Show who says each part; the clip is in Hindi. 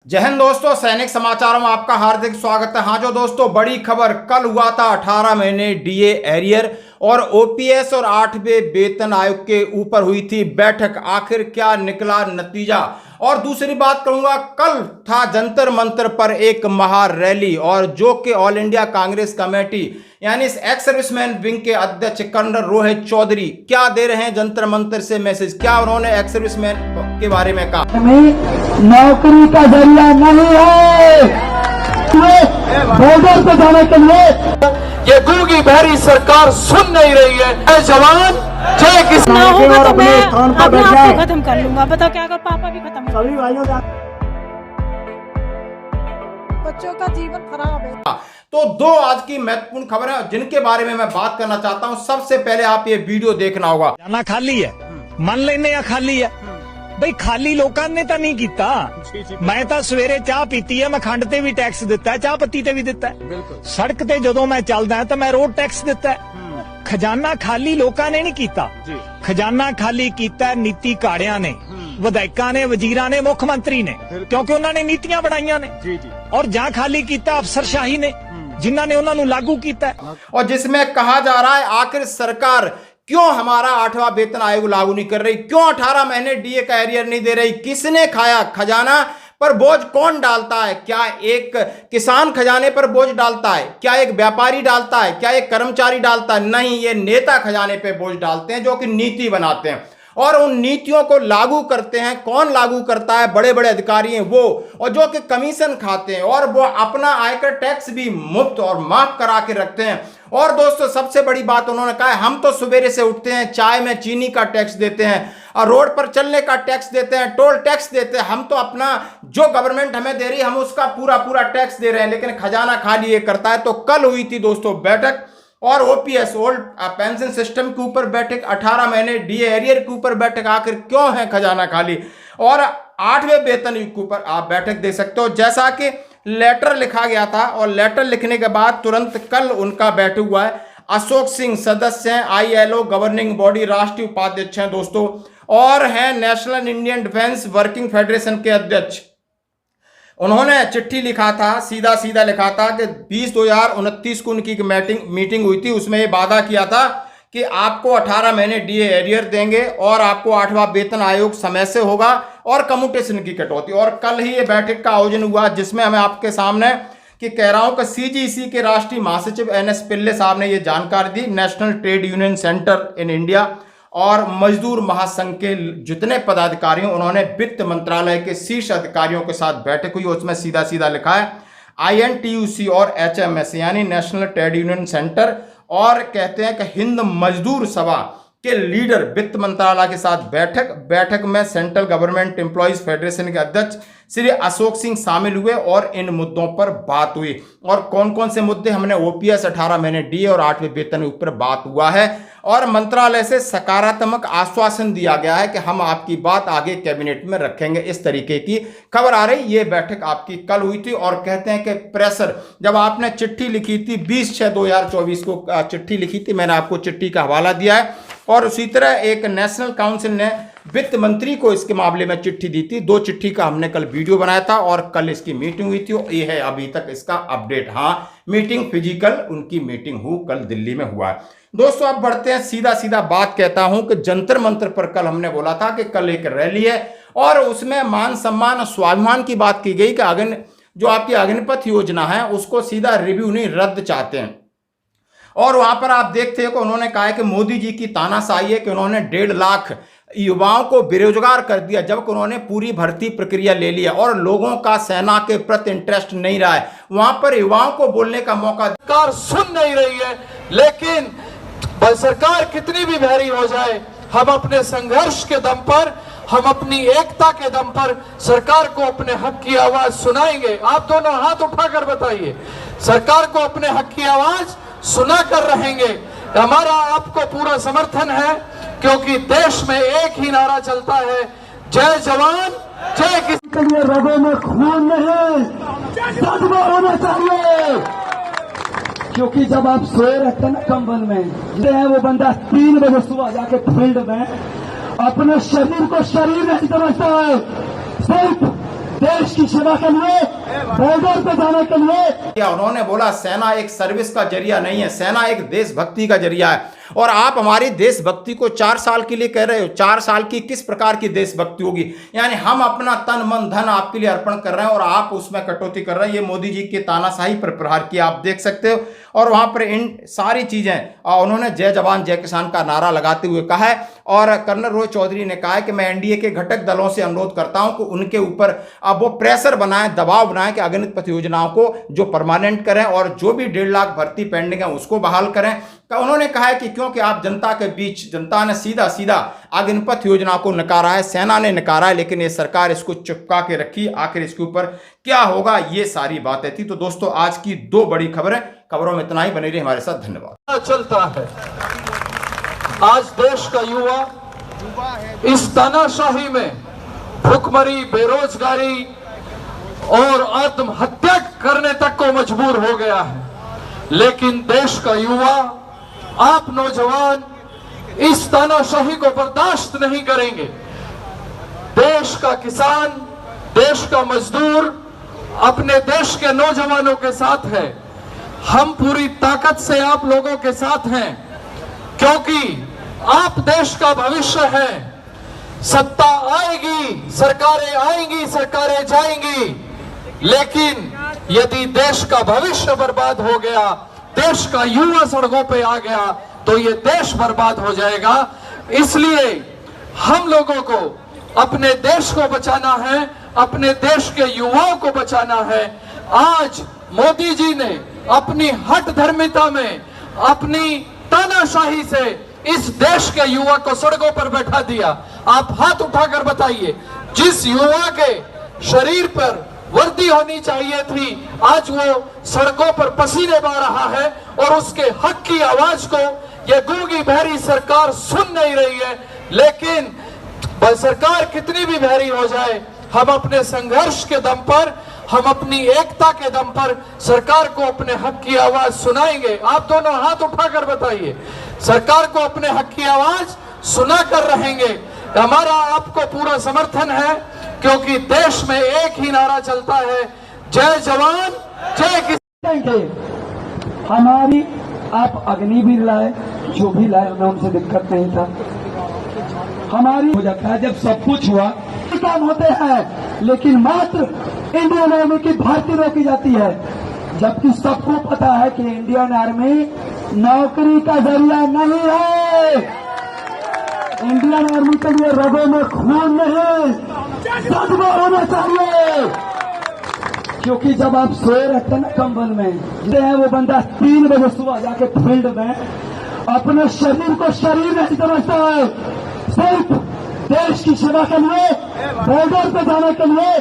Speaker 1: जय हिंद दोस्तों, सैनिक समाचारों में आपका हार्दिक स्वागत है। हाँ जो दोस्तों, बड़ी खबर कल हुआ था 18 महीने डीए एरियर और ओपीएस और 8वें वेतन आयोग के ऊपर हुई थी बैठक। आखिर क्या निकला नतीजा? और दूसरी बात कहूंगा, कल था जंतर मंतर पर एक महा रैली और जो कि ऑल इंडिया कांग्रेस कमेटी यानी एक्स सर्विसमैन विंग के अध्यक्ष कर्नल रोहित चौधरी क्या दे रहे हैं जंतर मंतर से मैसेज। क्या उन्होंने एक्स सर्विसमैन के बारे में कहा?
Speaker 2: नौकरी का जरिया नहीं है बॉर्डर पे जाने के लिए।
Speaker 3: ये गूंगी बहरी सरकार सुन नहीं रही है। जय जवान जय किसान।
Speaker 4: होगा तो मैं अपने आप को खत्म कर लूंगा। बताओ क्या, अगर पापा भी खत्म कर,
Speaker 2: सभी भाइयों का
Speaker 4: बच्चों का जीवन खराब है।
Speaker 1: तो दो आज की महत्वपूर्ण खबर है जिनके बारे में मैं बात करना चाहता हूं। सबसे पहले आप ये वीडियो देखना होगा।
Speaker 5: जाना खाली है, मन लेने या खाली है ਬਈ ਖਾਲੀ ਲੋਕਾਂ ਨੇ ਤਾਂ ਨਹੀਂ ਕੀਤਾ। ਮੈਂ ਤਾਂ ਸਵੇਰੇ ਚਾਹ ਪੀਤੀ ਹੈ, ਮੈਂ ਖੰਡ ਤੇ ਵੀ ਟੈਕਸ ਦਿੱਤਾ ਹੈ, ਚਾਹ ਪੱਤੀ ਤੇ ਵੀ ਦਿੱਤਾ ਹੈ। ਸੜਕ ਤੇ ਜਦੋਂ ਮੈਂ ਚੱਲਦਾ ਤਾਂ ਮੈਂ ਰੋਡ ਟੈਕਸ ਦਿੱਤਾ ਹੈ। ਖਜ਼ਾਨਾ ਖਾਲੀ ਲੋਕਾਂ ਨੇ ਨਹੀਂ ਕੀਤਾ, ਖਜ਼ਾਨਾ ਖਾਲੀ ਕੀਤਾ ਨੀਤੀ ਘਾੜਿਆਂ ਨੇ, ਵਿਧਾਇਕਾਂ ਨੇ, ਵਜ਼ੀਰਾਂ ਨੇ, ਮੁੱਖ ਮੰਤਰੀ ਨੇ, ਕਿਉਂਕਿ ਉਹਨਾਂ ਨੇ ਨੀਤੀਆਂ ਬਣਾਈਆਂ ਨੇ। ਔਰ ਜਾਂ ਖਾਲੀ ਕੀਤਾ ਅਫਸਰਸ਼ਾਹੀ ਨੇ ਜਿਨ੍ਹਾਂ ਨੇ ਉਹਨਾਂ ਨੂੰ ਲਾਗੂ ਕੀਤਾ।
Speaker 1: और जिसमें कहा जा रहा है आखिर सरकार क्यों हमारा 8वां वेतन आयोग लागू नहीं कर रही, क्यों 18 महीने डीए का एरियर नहीं दे रही, किसने खाया? खजाना पर बोझ कौन डालता है? क्या एक किसान खजाने पर बोझ डालता है? क्या एक व्यापारी डालता है? क्या एक कर्मचारी डालता है? नहीं, ये नेता खजाने पे बोझ डालते हैं जो कि नीति बनाते हैं और उन नीतियों को लागू करते हैं। कौन लागू करता है? बड़े बड़े अधिकारी हैं वो, और जो कि कमीशन खाते हैं और वो अपना आयकर टैक्स भी मुफ्त और माफ करा के रखते हैं। और दोस्तों सबसे बड़ी बात उन्होंने कहा है, हम तो सवेरे से उठते हैं, चाय में चीनी का टैक्स देते हैं और रोड पर चलने का टैक्स देते हैं, टोल टैक्स देते हैं। हम तो अपना जो गवर्नमेंट हमें दे रही है हम उसका पूरा टैक्स दे रहे हैं, लेकिन खजाना खाली ये करता है। तो कल हुई थी दोस्तों बैठक और ओपीएस ओल्ड पेंशन सिस्टम के ऊपर बैठक, 18 महीने डीए एरियर के ऊपर बैठक। आखिर क्यों है खजाना खाली? और 8वें वेतन के ऊपर आप बैठक दे सकते हो। जैसा कि लेटर लिखा गया था और लेटर लिखने के बाद तुरंत कल उनका बैठक हुआ है। अशोक सिंह सदस्य हैं, आईएलओ गवर्निंग बॉडी राष्ट्रीय उपाध्यक्ष हैं दोस्तों, और हैं national Indian defence working federation के अध्यक्ष। उन्होंने चिट्ठी लिखा था, सीधा लिखा था कि 20/2029 को उनकी मीटिंग हुई थी। उसमें ये वादा किया था कि आपको 18 महीने डीए एरियर देंगे और आपको 8वां वेतन आयोग समय से होगा और कम्यूटेशन की कटौती। और कल ही ये बैठक का आयोजन हुआ जिसमें मैं आपके सामने कि कह रहा हूं कि सीजीसी के राष्ट्रीय महासचिव एनएस पिल्ले साहब ने ये जानकारी दी। National trade union centre in India और मजदूर महासंघ के जितने पदाधिकारी हैं उन्होंने वित्त मंत्रालय के शीर्ष अधिकारियों के साथ बैठक हुई। उसमें सीधा लिखा है INTUC और HMS यानी नेशनल ट्रेड यूनियन सेंटर, और कहते हैं कि हिंद मजदूर सभा के लीडर वित्त मंत्रालय के साथ बैठक में सेंट्रल गवर्नमेंट एम्प्लॉइज फेडरेशन के अध्यक्ष श्री अशोक सिंह शामिल हुए और इन मुद्दों पर बात हुई। और कौन कौन से मुद्दे? हमने ओपीएस 18 महीने डीए और 8वें वेतन के ऊपर बात हुआ है और मंत्रालय से सकारात्मक आश्वासन दिया गया है कि हम आपकी बात आगे कैबिनेट में रखेंगे। इस तरीके की खबर आ रही। ये बैठक आपकी कल हुई थी और कहते हैं कि प्रेशर, जब आपने चिट्ठी लिखी थी 20/6/2024 को चिट्ठी लिखी थी, मैंने आपको चिट्ठी का हवाला दिया है। और उसी तरह एक नेशनल काउंसिल ने वित्त मंत्री को इसके मामले में चिट्ठी दी थी। 2 चिट्ठी का हमने कल वीडियो बनाया था और कल इसकी मीटिंग हुई थी। ये है अभी तक इसका अपडेट। हाँ, मीटिंग फिजिकल उनकी मीटिंग कल दिल्ली में हुआ है। दोस्तों अब बढ़ते हैं, सीधा बात कहता हूं कि जंतर मंतर पर कल हमने बोला था कि कल एक रैली है और उसमें मान सम्मान और स्वाभिमान की बात की गई कि जो आपकी अग्निपथ योजना है उसको सीधा रिव्यू नहीं, रद्द चाहते हैं। और वहां पर आप देखते हैं कि उन्होंने कहा है कि मोदी जी की तानाशाही है कि उन्होंने 1.5 लाख युवाओं को बेरोजगार कर दिया जबकि उन्होंने पूरी भर्ती प्रक्रिया ले लिया और लोगों का सेना के प्रति इंटरेस्ट नहीं रहा है। वहां पर युवाओं को बोलने का मौका
Speaker 3: सरकार सुन नहीं रही है, लेकिन सरकार कितनी भी बहरी हो जाए, हम अपने संघर्ष के दम पर, हम अपनी एकता के दम पर सरकार को अपने हक की आवाज सुनाएंगे। आप दोनों हाथ उठाकर बताइए, सरकार को अपने हक की आवाज सुना कर रहेंगे। हमारा आपको पूरा समर्थन है क्योंकि देश में एक ही नारा चलता है, जय जवान जय किसान।
Speaker 2: के लिए रगों में खून नहीं, जज्बा होना चाहिए। क्योंकि जब आप सोए रहते हैं ना कंबल में, वो बंदा 3 बजे सुबह जाके फील्ड में अपने शरीर को शरीर नहीं समझता है, सिर्फ देश की सेवा के लिए, बॉर्डर पे जाने के लिए।
Speaker 1: क्या उन्होंने बोला सेना एक सर्विस का जरिया नहीं है, सेना एक देशभक्ति का जरिया है। और आप हमारी देशभक्ति को 4 साल के लिए कह रहे हो। 4 साल की किस प्रकार की देशभक्ति होगी? यानी हम अपना तन मन धन आपके लिए अर्पण कर रहे हैं और आप उसमें कटौती कर रहे हैं। ये मोदी जी के तानाशाही पर प्रहार किया, आप देख सकते हो। और वहां पर इन सारी चीजें उन्होंने जय जवान जय किसान का नारा लगाते हुए कहा है। और कर्नल रोहित चौधरी ने कहा है कि मैं एनडीए के घटक दलों से अनुरोध करता हूं कि उनके ऊपर अब वो प्रेशर बनाएं, दबाव बनाएं कि अगणित पथ योजनाओं को जो परमानेंट करें और जो भी 1.5 लाख भर्ती पेंडिंग है उसको बहाल करें। उन्होंने कहा है कि क्योंकि आप जनता के बीच, जनता ने सीधा सीधा अग्निपथ योजना को नकारा है, सेना ने नकारा है, लेकिन ये सरकार इसको चिपका के रखी। आखिर इसके ऊपर क्या होगा, ये सारी बातें थी। तो दोस्तों आज की 2 बड़ी खबरें, खबरों में इतना ही। बने रहिए हमारे साथ, धन्यवाद।
Speaker 3: चलता है आज देश का युवा इस तानाशाही में भुखमरी, बेरोजगारी और आत्महत्या करने तक को मजबूर हो गया है। लेकिन देश का युवा, आप नौजवान इस तानाशाही को बर्दाश्त नहीं करेंगे। देश का किसान, देश का मजदूर अपने देश के नौजवानों के साथ है। हम पूरी ताकत से आप लोगों के साथ हैं, क्योंकि आप देश का भविष्य है। सत्ता आएगी, सरकारें आएंगी, सरकारें जाएंगी, लेकिन यदि देश का भविष्य बर्बाद हो गया, देश का युवा सड़कों पे आ गया, तो ये देश बर्बाद हो जाएगा। इसलिए हम लोगों को अपने देश को बचाना है, अपने देश के युवाओं को बचाना है। आज मोदी जी ने अपनी हठ धर्मिता में, अपनी तानाशाही से इस देश के युवा को सड़कों पर बैठा दिया। आप हाथ उठाकर बताइए, जिस युवा के शरीर पर वर्दी होनी चाहिए थी, आज वो सड़कों पर पसीने बहा रहा है और उसके हक की आवाज को ये गूंगी बहरी सरकार सुन नहीं रही है। लेकिन सरकार कितनी भी बहरी हो जाए, हम अपने संघर्ष के दम पर, हम अपनी एकता के दम पर सरकार को अपने हक की आवाज सुनाएंगे। आप दोनों हाथ उठाकर बताइए, सरकार को अपने हक की आवाज सुना कर रहेंगे। हमारा आपको पूरा समर्थन है, क्योंकि देश में एक ही नारा चलता है, जय जवान जय किसान।
Speaker 2: हमारी आप अग्नि भी लाए, जो भी लाए हमें उनसे दिक्कत नहीं था। हमारी हो जाता है जब सब कुछ हुआ, काम होते हैं, लेकिन मात्र इंडियन आर्मी की भर्ती रोकी जाती है, जबकि सबको पता है कि इंडियन आर्मी नौकरी का जरिया नहीं है। इंडियन आर्मी के लिए रगों में खून नहीं, जज्बा होना चाहिए। क्योंकि जब आप सोए रहते हैं ना कंबल में, जैसे वो बंदा 3 बजे सुबह जाके फील्ड में अपने शरीर को शरीर नहीं समझता है, सिर्फ देश की सेवा के लिए, बॉर्डर पे जाने के लिए